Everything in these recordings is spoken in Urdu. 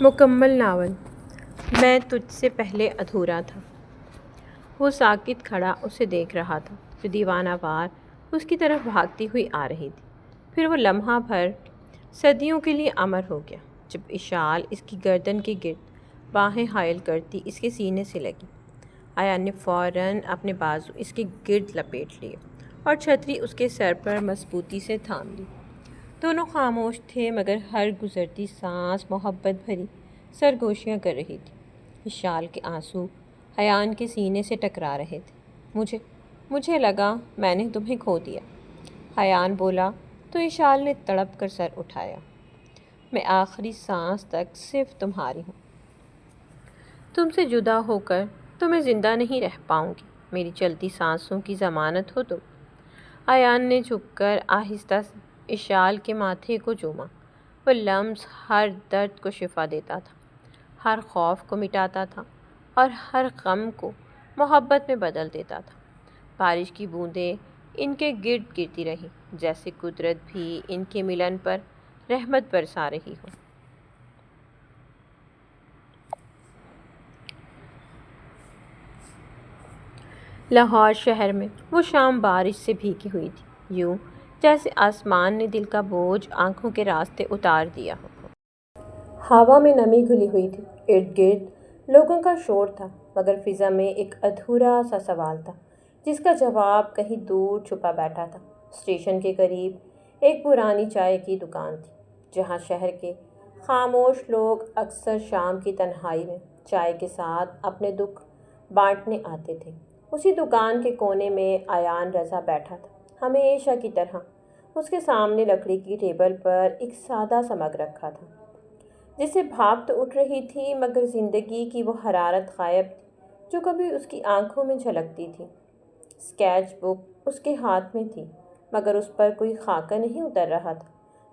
مکمل ناول میں تجھ سے پہلے ادھورا تھا۔ وہ ساکت کھڑا اسے دیکھ رہا تھا جو دیوانہ وار اس کی طرف بھاگتی ہوئی آ رہی تھی۔ پھر وہ لمحہ بھر صدیوں کے لیے امر ہو گیا جب اشال اس کی گردن کے گرد باہیں حائل کرتی اس کے سینے سے لگی۔ ایان نے فوراً اپنے بازو اس کے گرد لپیٹ لیے اور چھتری اس کے سر پر مضبوطی سے تھام لی۔ دونوں خاموش تھے مگر ہر گزرتی سانس محبت بھری سرگوشیاں کر رہی تھی۔ اشال کے آنسو ایان کے سینے سے ٹکرا رہے تھے۔ مجھے لگا میں نے تمہیں کھو دیا، ایان بولا تو اشال نے تڑپ کر سر اٹھایا۔ میں آخری سانس تک صرف تمہاری ہوں۔ تم سے جدا ہو کر تو میں زندہ نہیں رہ پاؤں گی۔ میری چلتی سانسوں کی ضمانت ہو تم۔ ایان نے جھک کر آہستہ سے اشال کے ماتھے کو چوما۔ وہ لمس ہر درد کو شفا دیتا تھا، ہر خوف کو مٹاتا تھا اور ہر غم کو محبت میں بدل دیتا تھا۔ بارش کی بوندیں ان کے گرد گرتی رہیں جیسے قدرت بھی ان کے ملن پر رحمت برسا رہی ہو۔ لاہور شہر میں وہ شام بارش سے بھیگی ہوئی تھی، یوں جیسے آسمان نے دل کا بوجھ آنکھوں کے راستے اتار دیا ہو۔ ہوا میں نمی گھلی ہوئی تھی، ارد گرد لوگوں کا شور تھا مگر فضا میں ایک ادھورا سا سوال تھا جس کا جواب کہیں دور چھپا بیٹھا تھا۔ اسٹیشن کے قریب ایک پرانی چائے کی دکان تھی جہاں شہر کے خاموش لوگ اکثر شام کی تنہائی میں چائے کے ساتھ اپنے دکھ بانٹنے آتے تھے۔ اسی دکان کے کونے میں ایان رضا بیٹھا تھا، ہمیشہ کی طرح۔ اس کے سامنے لکڑی کی ٹیبل پر ایک سادہ سا مگ رکھا تھا جس سے بھاپ تو اٹھ رہی تھی مگر زندگی کی وہ حرارت غائب تھی جو کبھی اس کی آنکھوں میں جھلکتی تھی۔ اسکیچ بک اس کے ہاتھ میں تھی مگر اس پر کوئی خاکہ نہیں اتر رہا تھا،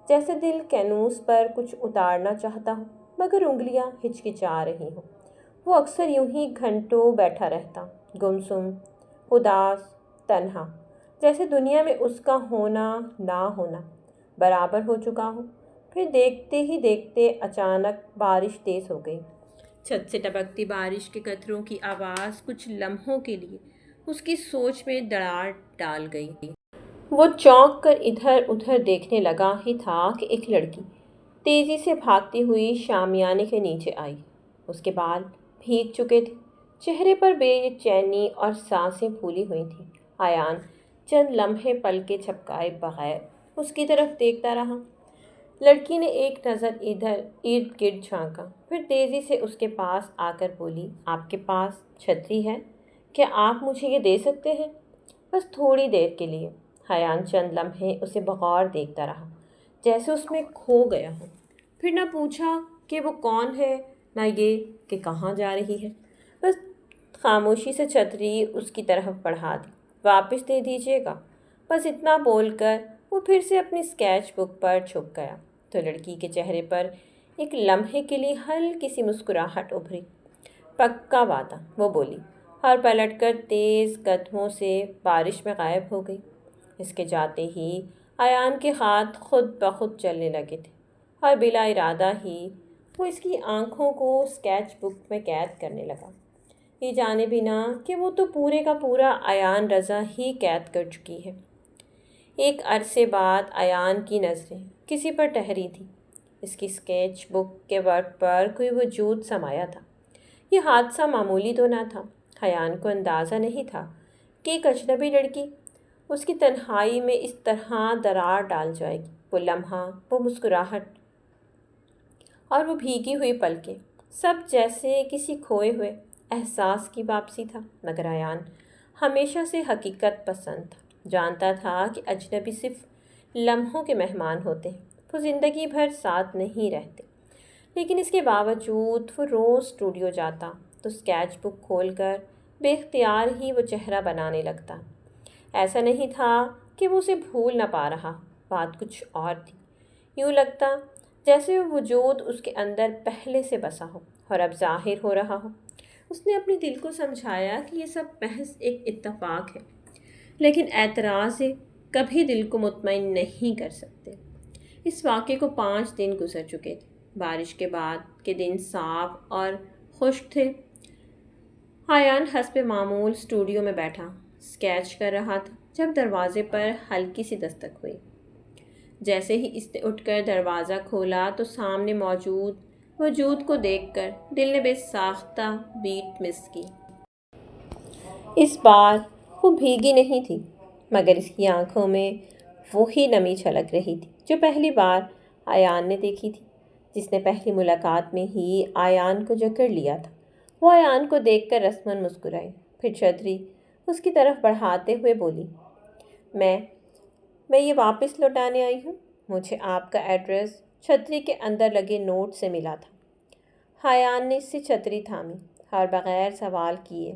جیسے دل کینوس پر کچھ اتارنا چاہتا ہو مگر انگلیاں ہچکچا رہی ہوں۔ وہ اکثر یوں ہی گھنٹوں بیٹھا رہتا، گمسم، اداس، تنہا، جیسے دنیا میں اس کا ہونا نہ ہونا برابر ہو چکا ہو۔ پھر دیکھتے ہی دیکھتے اچانک بارش تیز ہو گئی۔ چھت سے ٹپکتی بارش کے قطروں کی آواز کچھ لمحوں کے لیے اس کی سوچ میں دراڑ ڈال گئی۔ وہ چونک کر ادھر ادھر دیکھنے لگا ہی تھا کہ ایک لڑکی تیزی سے بھاگتی ہوئی شامیانے کے نیچے آئی۔ اس کے بال بھیگ چکے تھے، چہرے پر بے چینی اور سانسیں پھولی ہوئی تھیں۔ ایان چند لمحے پلکیں جھپکائے بغیر اس کی طرف دیکھتا رہا۔ لڑکی نے ایک نظر ادھر ارد گرد جھانکا، پھر تیزی سے اس کے پاس آ کر بولی، آپ کے پاس چھتری ہے؟ کیا آپ مجھے یہ دے سکتے ہیں؟ بس تھوڑی دیر کے لیے۔ ایان چند لمحے اسے بغور دیکھتا رہا جیسے اس میں کھو گیا ہو۔ پھر نہ پوچھا کہ وہ کون ہے نہ یہ کہ کہاں جا رہی ہے، بس خاموشی سے چھتری اس کی طرف بڑھا دی۔ واپس دے دیجیے گا، بس اتنا بول کر وہ پھر سے اپنی اسکیچ بک پر چھپ گیا تو لڑکی کے چہرے پر ایک لمحے کے لیے ہلکی سی مسکراہٹ ابھری۔ پکا وعدہ، وہ بولی اور پلٹ کر تیز قدموں سے بارش میں غائب ہو گئی۔ اس کے جاتے ہی ایان کے ہاتھ خود بخود چلنے لگے تھے اور بلا ارادہ ہی وہ اس کی آنکھوں کو اسکیچ بک میں قید کرنے لگا، یہ جانے بنا کہ وہ تو پورے کا پورا ایان رضا ہی قید کر چکی ہے۔ ایک عرصے بعد ایان کی نظریں کسی پر ٹہری تھیں۔ اس کی اسکیچ بک کے ورق پر کوئی وجود سمایا تھا۔ یہ حادثہ معمولی تو نہ تھا۔ ایان کو اندازہ نہیں تھا کہ ایک اجنبی لڑکی اس کی تنہائی میں اس طرح دراڑ ڈال جائے گی۔ وہ لمحہ، وہ مسکراہٹ اور وہ بھیگی ہوئی پلکیں، سب جیسے کسی کھوئے ہوئے احساس کی واپسی تھا۔ مگر ایان ہمیشہ سے حقیقت پسند تھا، جانتا تھا کہ اجنبی صرف لمحوں کے مہمان ہوتے ہیں، وہ زندگی بھر ساتھ نہیں رہتے۔ لیکن اس کے باوجود وہ روز اسٹوڈیو جاتا تو اسکیچ بک کھول کر بے اختیار ہی وہ چہرہ بنانے لگتا۔ ایسا نہیں تھا کہ وہ اسے بھول نہ پا رہا، بات کچھ اور تھی۔ یوں لگتا جیسے وہ وجود اس کے اندر پہلے سے بسا ہو اور اب ظاہر ہو رہا ہو۔ اس نے اپنے دل کو سمجھایا کہ یہ سب محض ایک اتفاق ہے، لیکن اعتراض کبھی دل کو مطمئن نہیں کر سکتے۔ اس واقعے کو 5 دن گزر چکے تھے۔ بارش کے بعد کے دن صاف اور خشک تھے۔ آیان حسب معمول اسٹوڈیو میں بیٹھا اسکیچ کر رہا تھا جب دروازے پر ہلکی سی دستک ہوئی۔ جیسے ہی اس نے اٹھ کر دروازہ کھولا تو سامنے موجود وجود کو دیکھ کر دل نے بے ساختہ بیٹ مس کی۔ اس بار وہ بھیگی نہیں تھی، مگر اس کی آنکھوں میں وہی نمی چھلک رہی تھی جو پہلی بار آیان نے دیکھی تھی، جس نے پہلی ملاقات میں ہی آیان کو جکڑ لیا تھا۔ وہ آیان کو دیکھ کر رسماً مسکرائی، پھر چھتری اس کی طرف بڑھاتے ہوئے بولی، میں یہ واپس لوٹانے آئی ہوں۔ مجھے آپ کا ایڈریس چھتری کے اندر لگے نوٹ سے ملا تھا۔ آیان نے اس سے چھتری تھامی اور بغیر سوال کیے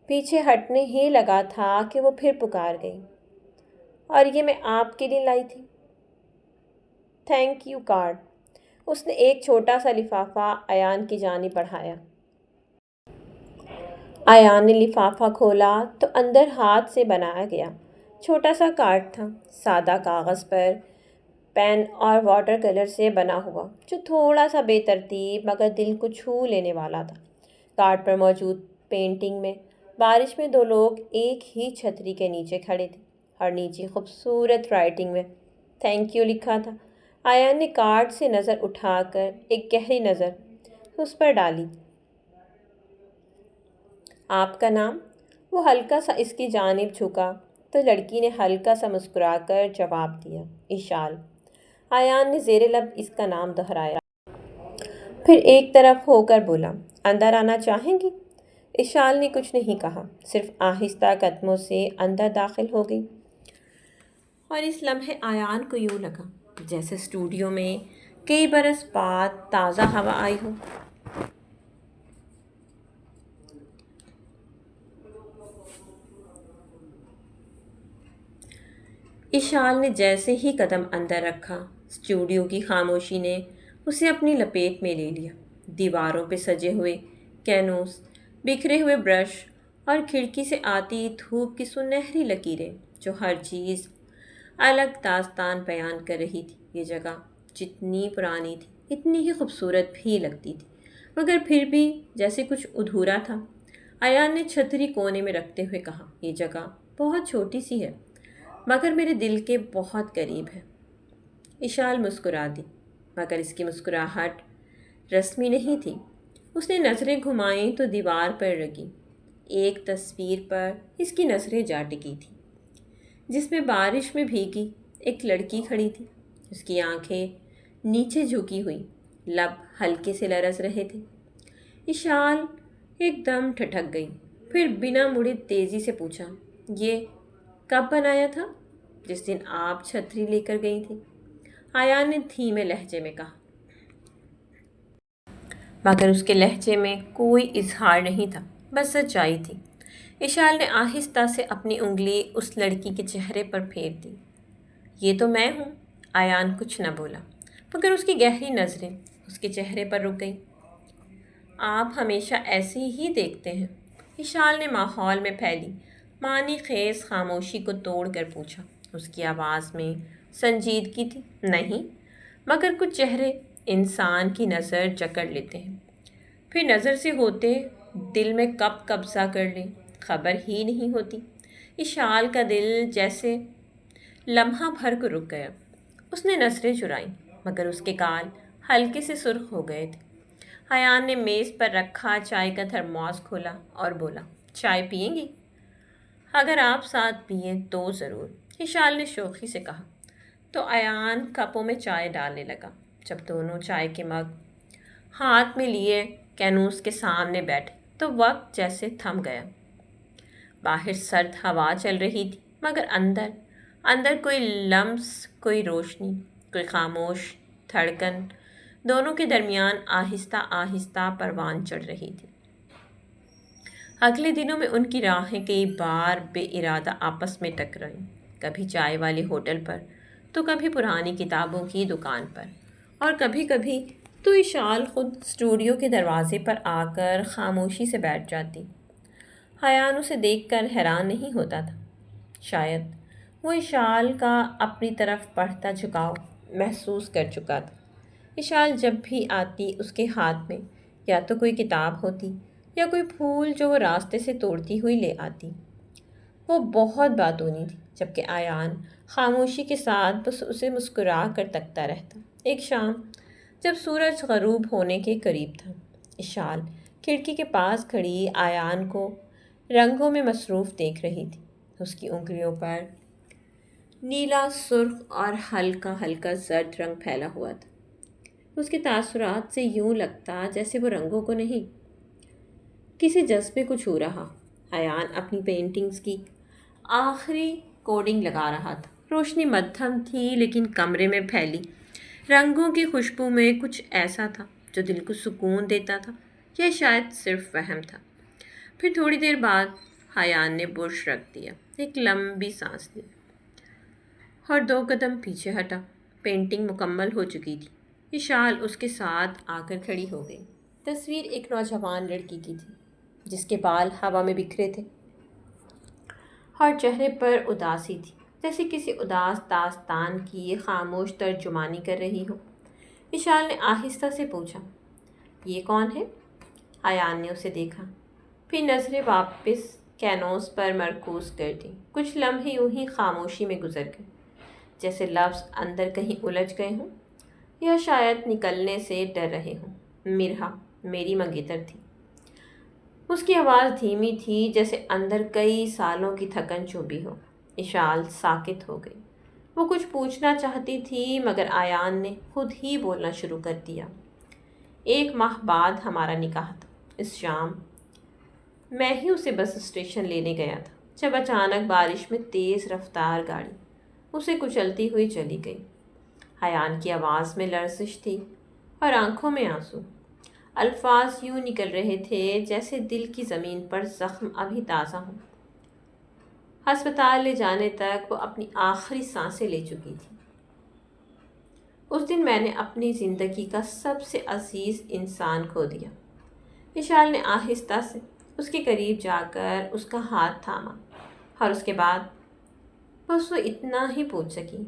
پیچھے ہٹنے ہی لگا تھا کہ وہ پھر پکار گئی، اور یہ میں آپ کے لیے لائی تھی، تھینک یو کارڈ۔ اس نے ایک چھوٹا سا لفافہ آیان کی جانب بڑھایا۔ آیان نے لفافہ کھولا تو اندر ہاتھ سے بنایا گیا چھوٹا سا کارڈ تھا، سادہ کاغذ پر پین اور واٹر کلر سے بنا ہوا، جو تھوڑا سا بے ترتیب مگر دل کو چھو لینے والا تھا۔ کارڈ پر موجود پینٹنگ میں بارش میں دو لوگ ایک ہی چھتری کے نیچے کھڑے تھے، اور نیچے خوبصورت رائٹنگ میں تھینک یو لکھا تھا۔ آیان نے کارڈ سے نظر اٹھا کر ایک گہری نظر اس پر ڈالی۔ آپ کا نام؟ وہ ہلکا سا اس کی جانب جھکا تو لڑکی نے ہلکا سا مسکرا کر جواب دیا، اشال۔ آیان نے زیر لب اس کا نام دہرایا، پھر ایک طرف ہو کر بولا، اندر آنا چاہیں گی؟ اشال نے کچھ نہیں کہا، صرف آہستہ قدموں سے اندر داخل ہو گئی، اور اس لمحے آیان کو یوں لگا جیسے اسٹوڈیو میں کئی برس بعد تازہ ہوا آئی ہو۔ اشال نے جیسے ہی قدم اندر رکھا، اسٹوڈیو کی خاموشی نے اسے اپنی لپیٹ میں لے لیا۔ دیواروں پہ سجے ہوئے کینوس، بکھرے ہوئے برش اور کھڑکی سے آتی دھوپ کی سنہری لکیریں جو ہر چیز الگ داستان بیان کر رہی تھی۔ یہ جگہ جتنی پرانی تھی اتنی ہی خوبصورت بھی لگتی تھی، مگر پھر بھی جیسے کچھ ادھورا تھا۔ آیان نے چھتری کونے میں رکھتے ہوئے کہا، یہ جگہ بہت چھوٹی سی ہے مگر میرے دل کے بہت قریب ہے۔ اشال مسکرا دی، مگر اس کی مسکراہٹ رسمی نہیں تھی۔ اس نے نظریں گھمائیں تو دیوار پر لگی ایک تصویر پر اس کی نظریں جا ٹکی تھیں، جس میں بارش میں بھیگی ایک لڑکی کھڑی تھی۔ اس کی آنکھیں نیچے جھکی ہوئی، لب ہلکے سے لرز رہے تھے۔ اشال ایک دم ٹھٹک گئی، پھر بنا مڑے تیزی سے پوچھا، یہ کب بنایا تھا؟ جس دن آپ چھتری لے کر گئی تھی، آیان نے دھیمے لہجے میں کہا، مگر اس کے لہجے میں کوئی اظہار نہیں تھا، بس سچائی تھی۔ اشال نے آہستہ سے اپنی انگلی اس لڑکی کے چہرے پر پھیر دی۔ یہ تو میں ہوں۔ آیان کچھ نہ بولا، مگر اس کی گہری نظریں اس کے چہرے پر رک گئیں۔ آپ ہمیشہ ایسے ہی دیکھتے ہیں؟ اشال نے ماحول میں پھیلی معنی خیز خاموشی کو توڑ کر پوچھا۔ اس کی آواز میں سنجیدگی تھی۔ نہیں، مگر کچھ چہرے انسان کی نظر جکڑ لیتے ہیں، پھر نظر سے ہوتے دل میں کب قبضہ کر لیں خبر ہی نہیں ہوتی۔ اشال کا دل جیسے لمحہ بھر کو رک گیا۔ اس نے نظریں چرائیں، مگر اس کے گال ہلکے سے سرخ ہو گئے تھے۔ آیان نے میز پر رکھا چائے کا تھرماس کھولا اور بولا، چائے پئیں گی؟ اگر آپ ساتھ پئیں تو ضرور، اشال نے شوخی سے کہا۔ تو آیان کپوں میں چائے ڈالنے لگا۔ جب دونوں چائے کے مگ ہاتھ میں لیے کینوس کے سامنے بیٹھے تو وقت جیسے تھم گیا۔ باہر سرد ہوا چل رہی تھی، مگر اندر کوئی لمس، کوئی روشنی، کوئی خاموش دھڑکن دونوں کے درمیان آہستہ آہستہ پروان چڑھ رہی تھی۔ اگلے دنوں میں ان کی راہیں کئی بار بے ارادہ آپس میں ٹکرائیں، کبھی چائے والے ہوٹل پر تو کبھی پرانی کتابوں کی دکان پر، اور کبھی کبھی تو اشال خود اسٹوڈیو کے دروازے پر آ کر خاموشی سے بیٹھ جاتی۔ آیان اسے دیکھ کر حیران نہیں ہوتا تھا، شاید وہ اشال کا اپنی طرف بڑھتا جھکاؤ محسوس کر چکا تھا۔ اشال جب بھی آتی اس کے ہاتھ میں یا تو کوئی کتاب ہوتی یا کوئی پھول جو وہ راستے سے توڑتی ہوئی لے آتی۔ وہ بہت باتونی تھی، جبکہ آیان خاموشی کے ساتھ بس اسے مسکرا کر تکتا رہتا۔ ایک شام جب سورج غروب ہونے کے قریب تھا، اشال کھڑکی کے پاس کھڑی آیان کو رنگوں میں مصروف دیکھ رہی تھی۔ اس کی انگلیوں پر نیلا، سرخ اور ہلکا ہلکا زرد رنگ پھیلا ہوا تھا۔ اس کے تاثرات سے یوں لگتا جیسے وہ رنگوں کو نہیں، کسی جذبے کو چھو رہا۔ ایان اپنی پینٹنگز کی آخری کوڈنگ لگا رہا تھا۔ روشنی مدھم تھی لیکن کمرے میں پھیلی رنگوں کی خوشبو میں کچھ ایسا تھا جو دل کو سکون دیتا تھا، یا شاید صرف وہم تھا۔ پھر تھوڑی دیر بعد ایان نے برش رکھ دیا، ایک لمبی سانس لی اور 2 قدم پیچھے ہٹا۔ پینٹنگ مکمل ہو چکی تھی۔ اشال اس کے ساتھ آ کر کھڑی ہو گئی۔ تصویر ایک نوجوان لڑکی کی تھی جس کے بال ہوا میں بکھرے تھے اور چہرے پر اداسی تھی، جیسے کسی اداس داستان کی خاموش ترجمانی کر رہی ہو۔ اشال نے آہستہ سے پوچھا، یہ کون ہے؟ ایان نے اسے دیکھا، پھر نظریں واپس کینوس پر مرکوز کر دیں۔ کچھ لمحے یوں ہی خاموشی میں گزر گئے، جیسے لفظ اندر کہیں الجھ گئے ہوں یا شاید نکلنے سے ڈر رہے ہوں۔ مرہا میری منگیتر تھی۔ اس کی آواز دھیمی تھی، جیسے اندر کئی سالوں کی تھکن چبھی ہو۔ اشال ساکت ہو گئی۔ وہ کچھ پوچھنا چاہتی تھی مگر ایان نے خود ہی بولنا شروع کر دیا۔ 1 ماہ بعد ہمارا نکاح تھا۔ اس شام میں ہی اسے بس اسٹیشن لینے گیا تھا جب اچانک بارش میں تیز رفتار گاڑی اسے کچلتی ہوئی چلی گئی۔ ایان کی آواز میں لرزش تھی اور آنکھوں میں آنسو۔ الفاظ یوں نکل رہے تھے جیسے دل کی زمین پر زخم ابھی تازہ ہوں۔ ہسپتال لے جانے تک وہ اپنی آخری سانسیں لے چکی تھی۔ اس دن میں نے اپنی زندگی کا سب سے عزیز انسان کھو دیا۔ اشال نے آہستہ سے اس کے قریب جا کر اس کا ہاتھ تھاما اور اس کے بعد بس وہ اتنا ہی پوچھ سکی۔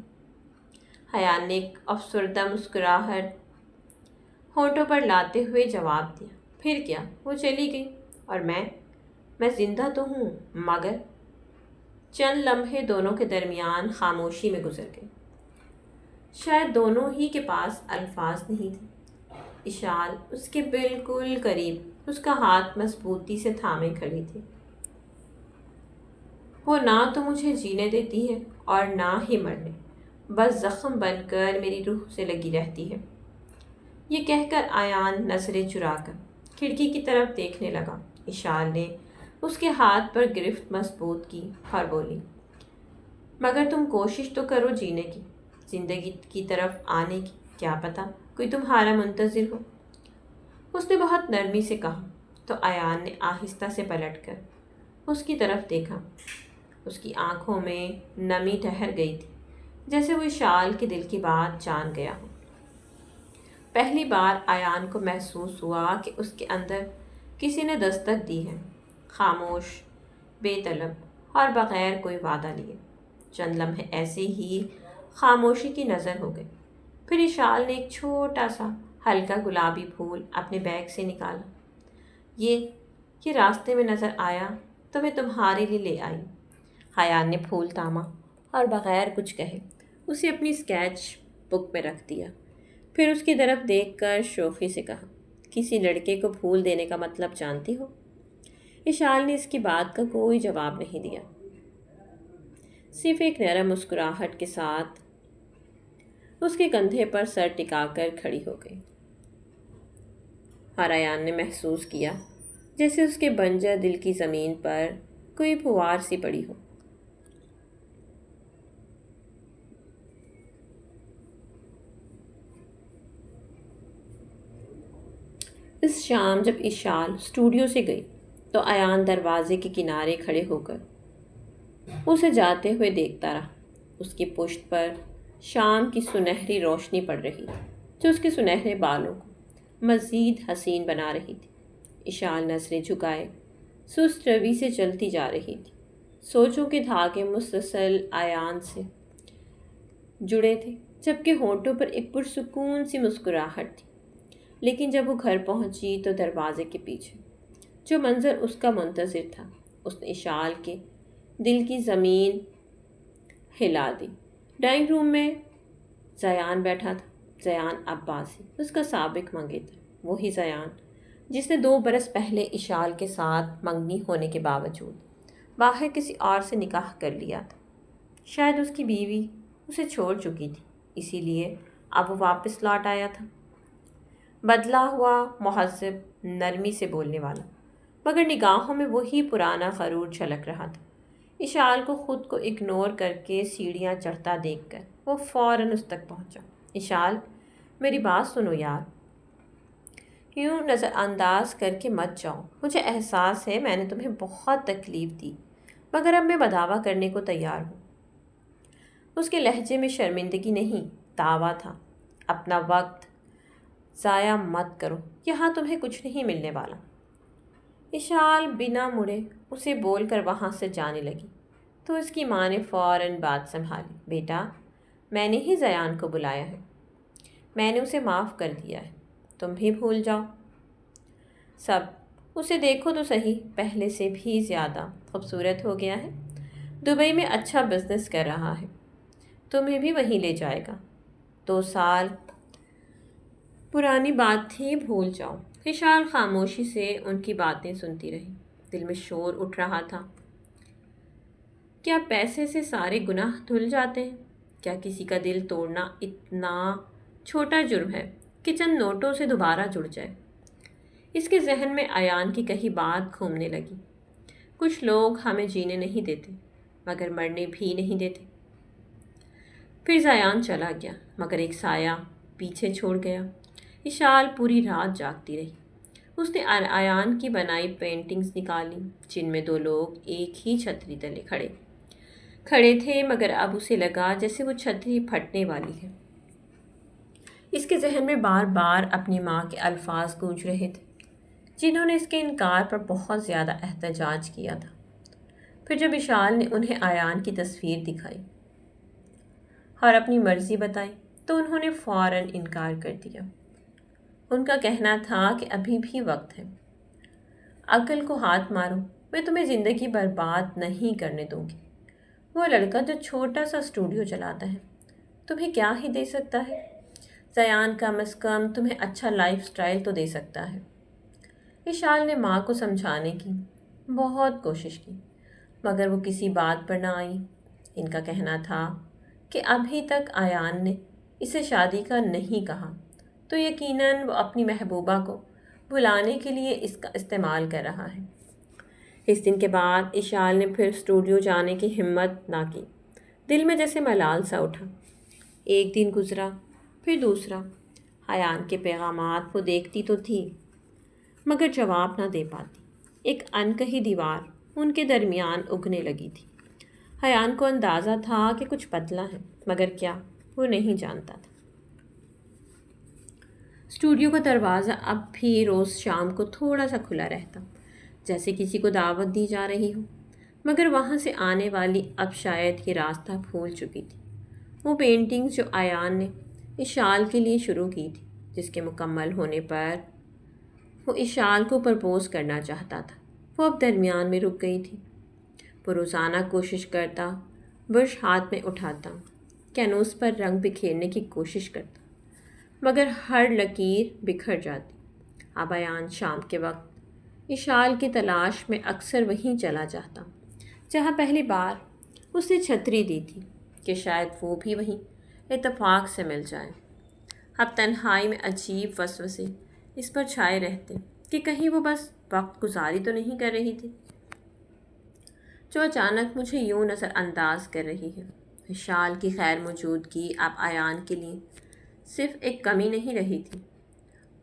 ایان نے ایک افسردہ مسکراہٹ ہونٹوں پر لاتے ہوئے جواب دیا، پھر کیا؟ وہ چلی گئی اور میں زندہ تو ہوں مگر… چند لمحے دونوں کے درمیان خاموشی میں گزر گئے۔ شاید دونوں ہی کے پاس الفاظ نہیں تھے۔ اشال اس کے بالکل قریب اس کا ہاتھ مضبوطی سے تھامے کھڑی تھی۔ وہ نہ تو مجھے جینے دیتی ہے اور نہ ہی مرنے، بس زخم بن کر میری روح سے لگی رہتی ہے۔ یہ کہہ کر ایان نظریں چرا کر کھڑکی کی طرف دیکھنے لگا۔ اشال نے اس کے ہاتھ پر گرفت مضبوط کی اور بولی، مگر تم کوشش تو کرو جینے کی، زندگی کی طرف آنے کی، کیا پتہ کوئی تمہارا منتظر ہو۔ اس نے بہت نرمی سے کہا تو ایان نے آہستہ سے پلٹ کر اس کی طرف دیکھا۔ اس کی آنکھوں میں نمی ٹھہر گئی تھی، جیسے وہ اشال کے دل کی بات جان گیا ہو۔ پہلی بار ایان کو محسوس ہوا کہ اس کے اندر کسی نے دستک دی ہے، خاموش، بے طلب اور بغیر کوئی وعدہ لیے۔ چند لمحے ایسے ہی خاموشی کی نظر ہو گئی، پھر اشال نے ایک چھوٹا سا ہلکا گلابی پھول اپنے بیگ سے نکالا۔ یہ راستے میں نظر آیا تو میں تمہارے لیے لے آئی۔ ایان نے پھول تاما اور بغیر کچھ کہے اسے اپنی اسکیچ بک میں رکھ دیا، پھر اس کی طرف دیکھ کر شوخی سے کہا، کسی لڑکے کو پھول دینے کا مطلب جانتی ہو؟ اشال نے اس کی بات کا کوئی جواب نہیں دیا، صرف ایک نرم مسکراہٹ کے ساتھ اس کے کندھے پر سر ٹکا کر کھڑی ہو گئی۔ اور ایان نے محسوس کیا جیسے اس کے بنجر دل کی زمین پر کوئی پھوار سی پڑی ہو۔ اس شام جب اشال اسٹوڈیو سے گئی تو ایان دروازے کے کنارے کھڑے ہو کر اسے جاتے ہوئے دیکھتا رہا۔ اس کی پشت پر شام کی سنہری روشنی پڑ رہی تھی جو اس کے سنہرے بالوں کو مزید حسین بنا رہی تھی۔ اشال نظریں جھکائے سست روی سے چلتی جا رہی تھی۔ سوچوں کے دھاگے مسلسل ایان سے جڑے تھے جبکہ ہونٹوں پر ایک پرسکون سی مسکراہٹ تھی۔ لیکن جب وہ گھر پہنچی تو دروازے کے پیچھے جو منظر اس کا منتظر تھا، اس نے اشال کے دل کی زمین ہلا دی۔ ڈائننگ روم میں زیان بیٹھا تھا، زیان عباسی، اس کا سابق منگیتر، وہی زیان جس نے 2 برس پہلے اشال کے ساتھ منگنی ہونے کے باوجود باہر کسی اور سے نکاح کر لیا تھا۔ شاید اس کی بیوی اسے چھوڑ چکی تھی، اسی لیے اب وہ واپس لوٹ آیا تھا، بدلا ہوا، مہذب، نرمی سے بولنے والا، مگر نگاہوں میں وہی پرانا غرور جھلک رہا تھا۔ اشال کو خود کو اگنور کر کے سیڑھیاں چڑھتا دیکھ کر وہ فوراً اس تک پہنچا۔ اشال، میری بات سنو یار، یوں نظر انداز کر کے مت جاؤ، مجھے احساس ہے میں نے تمہیں بہت تکلیف دی، مگر اب میں بداوا کرنے کو تیار ہوں۔ اس کے لہجے میں شرمندگی نہیں، دعویٰ تھا۔ اپنا وقت ضائع مت کرو، یہاں تمہیں کچھ نہیں ملنے والا۔ اشال بنا مڑے اسے بول کر وہاں سے جانے لگی تو اس کی ماں نے فوراً بات سنبھالی۔ بیٹا، میں نے ہی زیان کو بلایا ہے، میں نے اسے معاف کر دیا ہے، تم بھی بھول جاؤ سب۔ اسے دیکھو تو صحیح، پہلے سے بھی زیادہ خوبصورت ہو گیا ہے، دبئی میں اچھا بزنس کر رہا ہے، تمہیں بھی وہیں لے جائے گا۔ 2 سال پرانی بات تھی، بھول جاؤ۔ اشال خاموشی سے ان کی باتیں سنتی رہی، دل میں شور اٹھ رہا تھا۔ کیا پیسے سے سارے گناہ دھل جاتے ہیں؟ کیا کسی کا دل توڑنا اتنا چھوٹا جرم ہے کہ چند نوٹوں سے دوبارہ جڑ جائے؟ اس کے ذہن میں ایان کی کہی بات گھومنے لگی۔ کچھ لوگ ہمیں جینے نہیں دیتے، مگر مرنے بھی نہیں دیتے۔ پھر زیان چلا گیا، مگر ایک سایہ پیچھے چھوڑ گیا۔ اشال پوری رات جاگتی رہی۔ اس نے ایان کی بنائی پینٹنگز نکالی، جن میں 2 لوگ ایک ہی چھتری تلے کھڑے تھے، مگر اب اسے لگا جیسے وہ چھتری پھٹنے والی ہے۔ اس کے ذہن میں بار بار اپنی ماں کے الفاظ گونج رہے تھے، جنہوں نے اس کے انکار پر بہت زیادہ احتجاج کیا تھا۔ پھر جب اشال نے انہیں ایان کی تصویر دکھائی اور اپنی مرضی بتائی تو انہوں نے فوراً انکار کر دیا۔ ان کا کہنا تھا کہ ابھی بھی وقت ہے، عقل کو ہاتھ مارو، میں تمہیں زندگی برباد نہیں کرنے دوں گی۔ وہ لڑکا جو چھوٹا سا اسٹوڈیو چلاتا ہے تمہیں کیا ہی دے سکتا ہے؟ زیان کم از کم تمہیں اچھا لائف سٹائل تو دے سکتا ہے۔ اشال نے ماں کو سمجھانے کی بہت کوشش کی، مگر وہ کسی بات پر نہ آئی۔ ان کا کہنا تھا کہ ابھی تک ایان نے اسے شادی کا نہیں کہا تو یقیناً وہ اپنی محبوبہ کو بلانے کے لیے اس کا استعمال کر رہا ہے۔ اس دن کے بعد اشال نے پھر اسٹوڈیو جانے کی ہمت نہ کی۔ دل میں جیسے ملال سا اٹھا۔ ایک دن گزرا، پھر دوسرا۔ ایان کے پیغامات وہ دیکھتی تو تھی، مگر جواب نہ دے پاتی۔ ایک انکہی دیوار ان کے درمیان اگنے لگی تھی۔ ایان کو اندازہ تھا کہ کچھ بدلا ہے، مگر کیا، وہ نہیں جانتا تھا۔ اسٹوڈیو کا دروازہ اب بھی روز شام کو تھوڑا سا کھلا رہتا، جیسے کسی کو دعوت دی جا رہی ہو، مگر وہاں سے آنے والی اب شاید یہ راستہ بھول چکی تھی۔ وہ پینٹنگز جو ایان نے اشال کے لیے شروع کی تھی، جس کے مکمل ہونے پر وہ اشال کو پرپوز کرنا چاہتا تھا، وہ اب درمیان میں رک گئی تھی۔ وہ روزانہ کوشش کرتا، برش ہاتھ میں اٹھاتا، کینوس پر رنگ بکھیرنے کی کوشش کرتا، مگر ہر لکیر بکھر جاتی۔ اب ایان شام کے وقت اشال کی تلاش میں اکثر وہیں چلا جاتا جہاں پہلی بار اس نے چھتری دی تھی، کہ شاید وہ بھی وہیں اتفاق سے مل جائے۔ اب تنہائی میں عجیب وسوسے اس پر چھائے رہتے کہ کہیں وہ بس وقت گزاری تو نہیں کر رہی تھی، جو اچانک مجھے یوں نظر انداز کر رہی ہے۔ اشال کی خیر موجودگی اب ایان کے لیے صرف ایک کمی نہیں رہی تھی،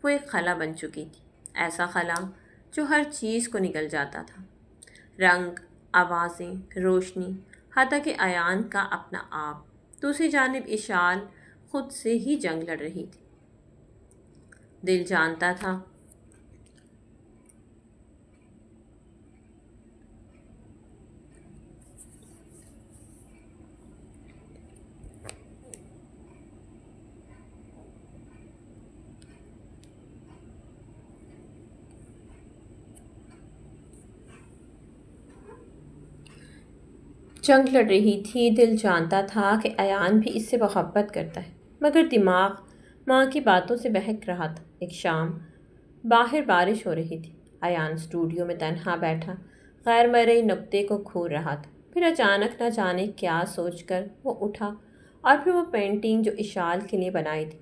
وہ ایک خلا بن چکی تھی، ایسا خلا جو ہر چیز کو نگل جاتا تھا، رنگ، آوازیں، روشنی، حتیٰ کہ ایان کا اپنا آپ۔ دوسری جانب اشال خود سے ہی جنگ لڑ رہی تھی۔ دل جانتا تھا جنگ لڑ رہی تھی، دل جانتا تھا کہ ایان بھی اس سے محبت کرتا ہے، مگر دماغ ماں کی باتوں سے بہک رہا تھا۔ ایک شام باہر بارش ہو رہی تھی۔ ایان اسٹوڈیو میں تنہا بیٹھا غیر مرئی نقطے کو کھور رہا تھا۔ پھر اچانک نہ جانے کیا سوچ کر وہ اٹھا اور پھر وہ پینٹنگ جو اشال کے لیے بنائی تھی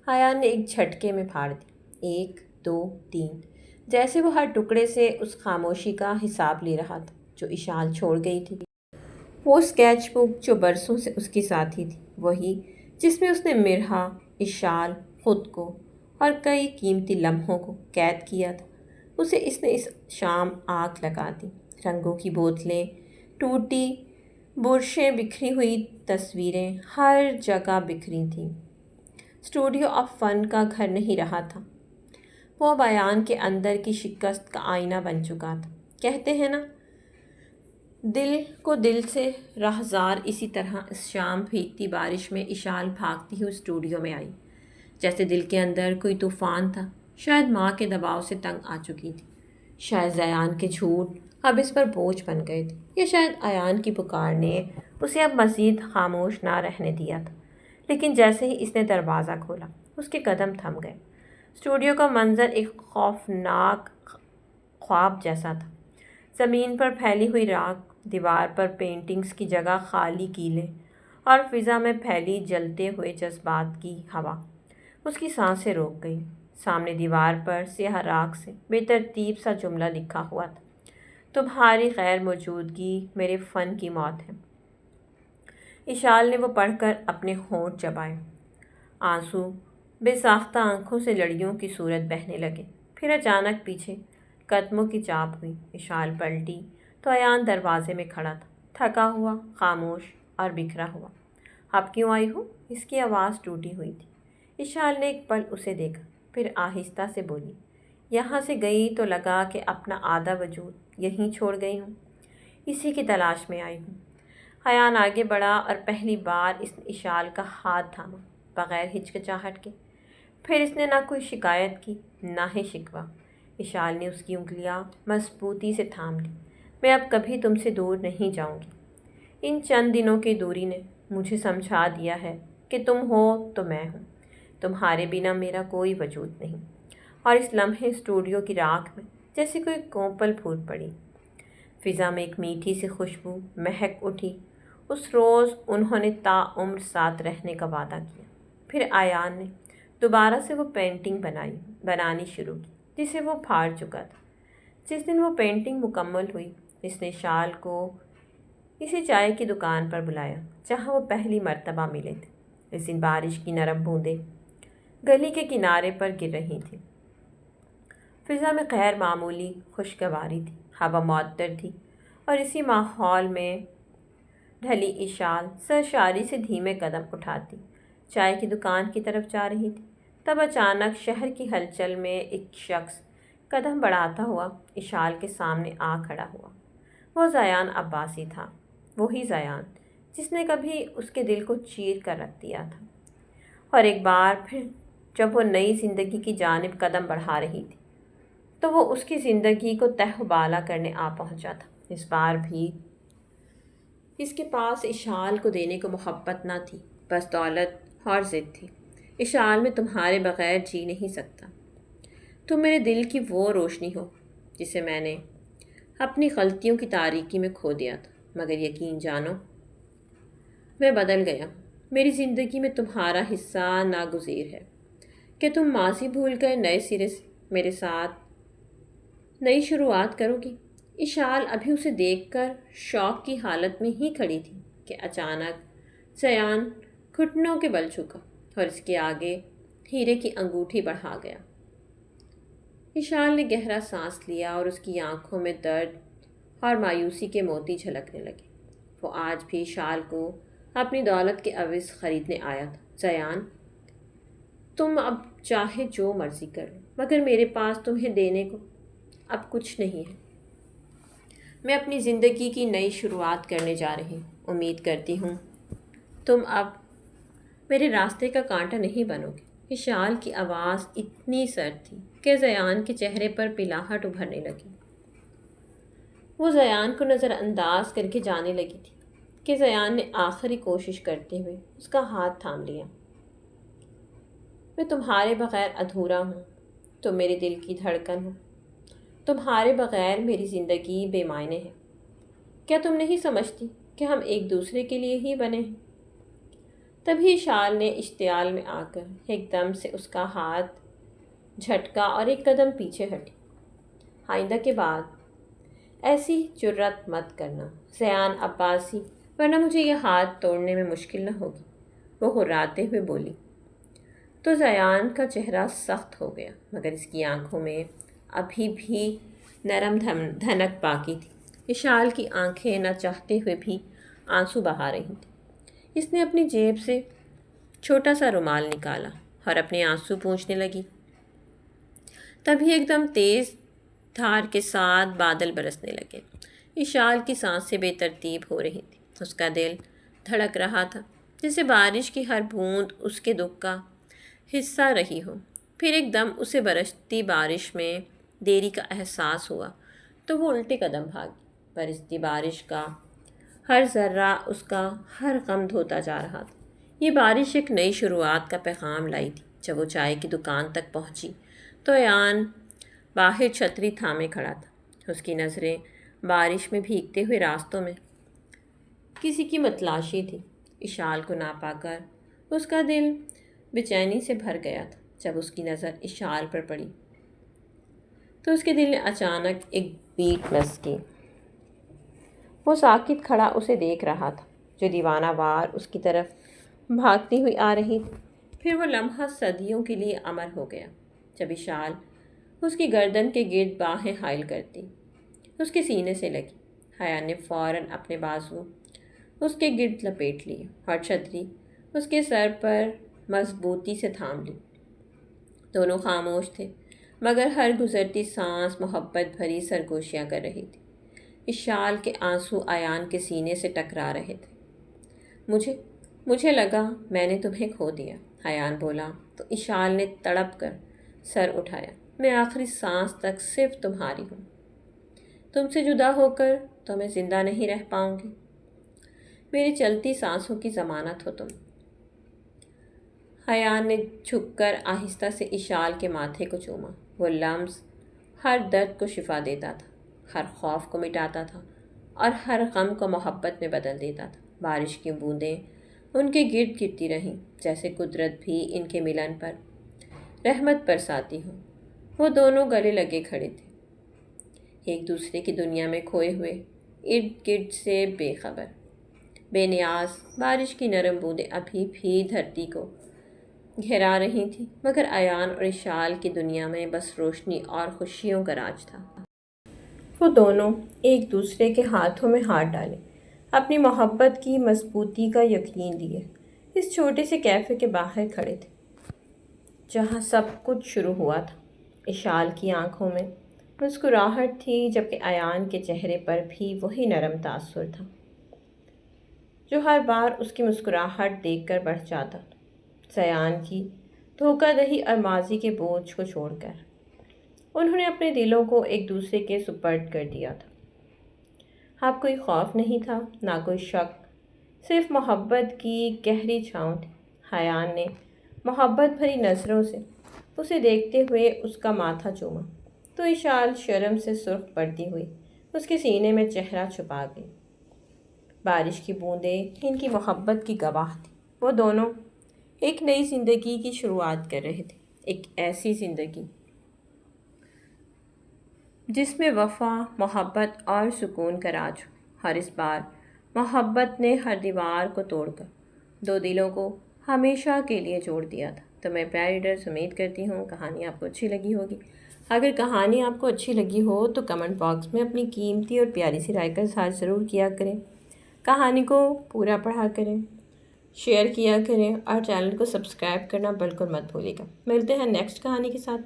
ایان نے ایک جھٹکے میں پھاڑ دی۔ 1 2 3 جیسے وہ ہر ٹکڑے سے اس خاموشی کا حساب لے رہا تھا جو اشال چھوڑ گئی تھی۔ وہ اسکیچ بک جو برسوں سے اس کی ساتھی تھی، وہی جس میں اس نے مرحا، اشال، خود کو اور کئی قیمتی لمحوں کو قید کیا تھا، اسے اس نے اس شام آگ لگا دی۔ رنگوں کی بوتلیں، ٹوٹی برشیں، بکھری ہوئی تصویریں ہر جگہ بکھری تھیں۔ اسٹوڈیو اب فن کا گھر نہیں رہا تھا، وہ اب ایان کے اندر کی شکست کا آئینہ بن چکا تھا۔ کہتے ہیں نا، دل کو دل سے راہزار، اسی طرح اس شام بھیگتی بارش میں اشال بھاگتی ہوئی اسٹوڈیو میں آئی، جیسے دل کے اندر کوئی طوفان تھا۔ شاید ماں کے دباؤ سے تنگ آ چکی تھی، شاید ایان کے جھوٹ اب اس پر بوجھ بن گئے تھے، یا شاید ایان کی پکار نے اسے اب مزید خاموش نہ رہنے دیا تھا۔ لیکن جیسے ہی اس نے دروازہ کھولا، اس کے قدم تھم گئے۔ اسٹوڈیو کا منظر ایک خوفناک خواب جیسا تھا۔ زمین پر پھیلی ہوئی راکھ، دیوار پر پینٹنگز کی جگہ خالی کیلیں، اور فضا میں پھیلی جلتے ہوئے جذبات کی ہوا۔ اس کی سانسیں روک گئیں۔ سامنے دیوار پر سیاہ راکھ سے بے ترتیب سا جملہ لکھا ہوا تھا، تمہاری غیر موجودگی میرے فن کی موت ہے۔ اشال نے وہ پڑھ کر اپنے ہونٹ چبائے۔ آنسو بے ساختہ آنکھوں سے لڑیوں کی صورت بہنے لگے۔ پھر اچانک پیچھے قدموں کی چاپ ہوئی۔ اشال پلٹی تو ایان دروازے میں کھڑا تھا، تھکا ہوا، خاموش اور بکھرا ہوا۔ اب کیوں آئی ہو؟ اس کی آواز ٹوٹی ہوئی تھی۔ اشال نے ایک پل اسے دیکھا، پھر آہستہ سے بولی، یہاں سے گئی تو لگا کہ اپنا آدھا وجود یہیں چھوڑ گئی ہوں، اسی کی تلاش میں آئی ہوں۔ ایان آگے بڑھا اور پہلی بار اس نے اشال کا ہاتھ تھاما، بغیر ہچکچاہٹ کے۔ پھر اس نے نہ کوئی شکایت کی، نہ ہی شکوہ۔ اشال نے اس کی انگلیاں مضبوطی سے تھام لی۔ میں اب کبھی تم سے دور نہیں جاؤں گی۔ ان چند دنوں کی دوری نے مجھے سمجھا دیا ہے کہ تم ہو تو میں ہوں، تمہارے بنا میرا کوئی وجود نہیں۔ اور اس لمحے اسٹوڈیو کی راکھ میں جیسے کوئی کونپل پھوٹ پڑی، فضا میں ایک میٹھی سی خوشبو مہک اٹھی۔ اس روز انہوں نے تاعمر ساتھ رہنے کا وعدہ کیا۔ پھر ایان نے دوبارہ سے وہ پینٹنگ بنانی شروع کی جسے وہ پھاڑ چکا تھا۔ جس دن وہ پینٹنگ مکمل ہوئی، اس نے اشال کو اسی چائے کی دکان پر بلایا جہاں وہ پہلی مرتبہ ملے تھے۔ اس دن بارش کی نرم بوندیں گلی کے کنارے پر گر رہی تھیں۔ فضا میں غیر معمولی خوشگواری تھی، ہوا معطر تھی، اور اسی ماحول میں ڈھلی اشال سرشاری سے دھیمے قدم اٹھاتی چائے کی دکان کی طرف جا رہی تھی۔ تب اچانک شہر کی ہلچل میں ایک شخص قدم بڑھاتا ہوا اشال کے سامنے آ کھڑا ہوا۔ وہ زیان عباسی تھا، وہی زیان جس نے کبھی اس کے دل کو چیر کر رکھ دیا تھا۔ اور ایک بار پھر جب وہ نئی زندگی کی جانب قدم بڑھا رہی تھی تو وہ اس کی زندگی کو تہ و بالا کرنے آ پہنچا تھا۔ اس بار بھی اس کے پاس اشال کو دینے کو محبت نہ تھی، بس دولت اور ضد تھی۔ اشال میں تمہارے بغیر جی نہیں سکتا، تم میرے دل کی وہ روشنی ہو جسے میں نے اپنی غلطیوں کی تاریکی میں کھو دیا تھا، مگر یقین جانو میں بدل گیا۔ میری زندگی میں تمہارا حصہ ناگزیر ہے کہ تم ماضی بھول کر نئے سرے سے میرے ساتھ نئی شروعات کرو گی۔ اشال ابھی اسے دیکھ کر شوق کی حالت میں ہی کھڑی تھی کہ اچانک زیان گھٹنوں کے بل جھکا اور اس کے آگے ہیرے کی انگوٹھی بڑھا گیا۔ اشال نے گہرا سانس لیا اور اس کی آنکھوں میں درد اور مایوسی کے موتی جھلکنے لگے۔ وہ آج بھی اشال کو اپنی دولت کے عوض خریدنے آیا تھا۔ زیان، تم اب چاہے جو مرضی کر لو، مگر میرے پاس تمہیں دینے کو اب کچھ نہیں ہے۔ میں اپنی زندگی کی نئی شروعات کرنے جا رہی ہوں۔ امید کرتی ہوں تم اب میرے راستے کا کانٹا نہیں بنو گے۔ اشال کی آواز اتنی سرد تھی کہ زیان کے چہرے پر پلاہٹ ابھرنے لگی۔ وہ زیان کو نظر انداز کر کے جانے لگی تھی، کہ زیان نے آخری کوشش کرتے ہوئے اس کا ہاتھ تھام لیا۔ میں تمہارے بغیر ادھورا ہوں، تم میرے دل کی دھڑکن ہو، تمہارے بغیر میری زندگی بے معنی ہے۔ کیا تم نہیں سمجھتی کہ ہم ایک دوسرے کے لیے ہی بنے ہیں؟ تبھی اشال نے اشتعال میں آ کر ایک دم سے اس کا ہاتھ جھٹکا اور ایک قدم پیچھے ہٹی۔ آئندہ کے بعد ایسی جرات مت کرنا زیان عباسی، ورنہ مجھے یہ ہاتھ توڑنے میں مشکل نہ ہوگی، وہ ہراتے ہوئے بولی۔ تو زیان کا چہرہ سخت ہو گیا، مگر اس کی آنکھوں میں ابھی بھی نرم دھنک باقی تھی۔ اشال کی آنکھیں نہ چاہتے ہوئے بھی آنسو بہا رہی تھیں۔ اس نے اپنی جیب سے چھوٹا سا رومال نکالا اور اپنے آنسو پونچھنے لگی۔ تبھی ایک دم تیز دھار کے ساتھ بادل برسنے لگے۔ اشال کی سانسیں بے ترتیب ہو رہی تھیں، اس کا دل دھڑک رہا تھا جیسے بارش کی ہر بوند اس کے دکھ کا حصہ رہی ہو۔ پھر ایک دم اسے برستی بارش میں دیری کا احساس ہوا تو وہ الٹے قدم بھاگی۔ برستی بارش کا ہر ذرہ اس کا ہر غم دھوتا جا رہا تھا۔ یہ بارش ایک نئی شروعات کا پیغام لائی تھی۔ جب وہ چائے کی دکان تک پہنچی تو ایان باہر چھتری تھامے کھڑا تھا۔ اس کی نظریں بارش میں بھیگتے ہوئے راستوں میں کسی کی متلاشی تھی۔ اشال کو نہ پا کر اس کا دل بے چینی سے بھر گیا تھا۔ جب اس کی نظر اشال پر پڑی تو اس کے دل نے اچانک ایک بیٹ مس کی۔ وہ ساکت کھڑا اسے دیکھ رہا تھا جو دیوانہ وار اس کی طرف بھاگتی ہوئی آ رہی تھی۔ پھر وہ لمحہ صدیوں کے لیے امر ہو گیا جب اشال اس کی گردن کے گرد باہیں حائل کرتی اس کے سینے سے لگی۔ ایان نے فوراً اپنے بازو اس کے گرد لپیٹ لیے اور چھتری اس کے سر پر مضبوطی سے تھام لی۔ دونوں خاموش تھے، مگر ہر گزرتی سانس محبت بھری سرگوشیاں کر رہی تھی۔ اشال کے آنسو ایان کے سینے سے ٹکرا رہے تھے۔ مجھے لگا میں نے تمہیں کھو دیا، ایان بولا تو اشال نے تڑپ کر سر اٹھایا۔ میں آخری سانس تک صرف تمہاری ہوں، تم سے جدا ہو کر تو میں زندہ نہیں رہ پاؤں گی، میری چلتی سانسوں کی ضمانت ہو تم۔ ایان نے جھک کر آہستہ سے اشال کے ماتھے کو چوما۔ وہ لمس ہر درد کو شفا دیتا تھا، ہر خوف کو مٹاتا تھا اور ہر غم کو محبت میں بدل دیتا تھا۔ بارش کی بوندیں ان کے گرد گرتی رہیں جیسے قدرت بھی ان کے ملن پر رحمت برساتی ہو۔ وہ دونوں گلے لگے کھڑے تھے، ایک دوسرے کی دنیا میں کھوئے ہوئے، ارد گرد سے بے خبر، بے نیاز۔ بارش کی نرم بوندیں ابھی بھی دھرتی کو گھرا رہی تھیں، مگر ایان اور اشال کی دنیا میں بس روشنی اور خوشیوں کا راج تھا۔ وہ دونوں ایک دوسرے کے ہاتھوں میں ہاتھ ڈالے، اپنی محبت کی مضبوطی کا یقین لیے اس چھوٹے سے کیفے کے باہر کھڑے تھے جہاں سب کچھ شروع ہوا تھا۔ اشال کی آنکھوں میں مسکراہٹ تھی، جبکہ ایان کے چہرے پر بھی وہی نرم تاثر تھا جو ہر بار اس کی مسکراہٹ دیکھ کر بڑھ جاتا تھا۔ زیان کی دھوکہ دہی اور ماضی کے بوجھ کو چھوڑ کر انہوں نے اپنے دلوں کو ایک دوسرے کے سپرد کر دیا تھا۔ اب کوئی خوف نہیں تھا، نہ کوئی شک، صرف محبت کی گہری چھاؤں تھی۔ ایان نے محبت بھری نظروں سے اسے دیکھتے ہوئے اس کا ماتھا چوما تو اشال شرم سے سرخ پڑتی ہوئی اس کے سینے میں چہرہ چھپا گئی۔ بارش کی بوندیں ان کی محبت کی گواہ تھیں۔ وہ دونوں ایک نئی زندگی کی شروعات کر رہے تھے، ایک ایسی زندگی جس میں وفا، محبت اور سکون کا راج ہو۔ اور اس بار محبت نے ہر دیوار کو توڑ کر دو دلوں کو ہمیشہ کے لیے جوڑ دیا تھا۔ تو میں پیارے ریڈرز امید کرتی ہوں کہانی آپ کو اچھی لگی ہوگی۔ اگر کہانی آپ کو اچھی لگی ہو تو کمنٹ باکس میں اپنی قیمتی اور پیاری سی رائے کا اظہار ضرور کیا کریں۔ کہانی کو پورا پڑھا کریں، شیئر کیا کریں اور چینل کو سبسکرائب کرنا بالکل مت بھولیے گا۔ ملتے ہیں نیکسٹ کہانی کے ساتھ،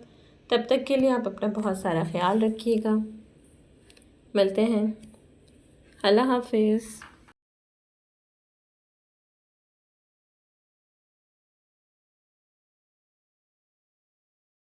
تب تک کے لیے آپ اپنا بہت سارا خیال رکھیے گا۔ ملتے ہیں، اللہ حافظ۔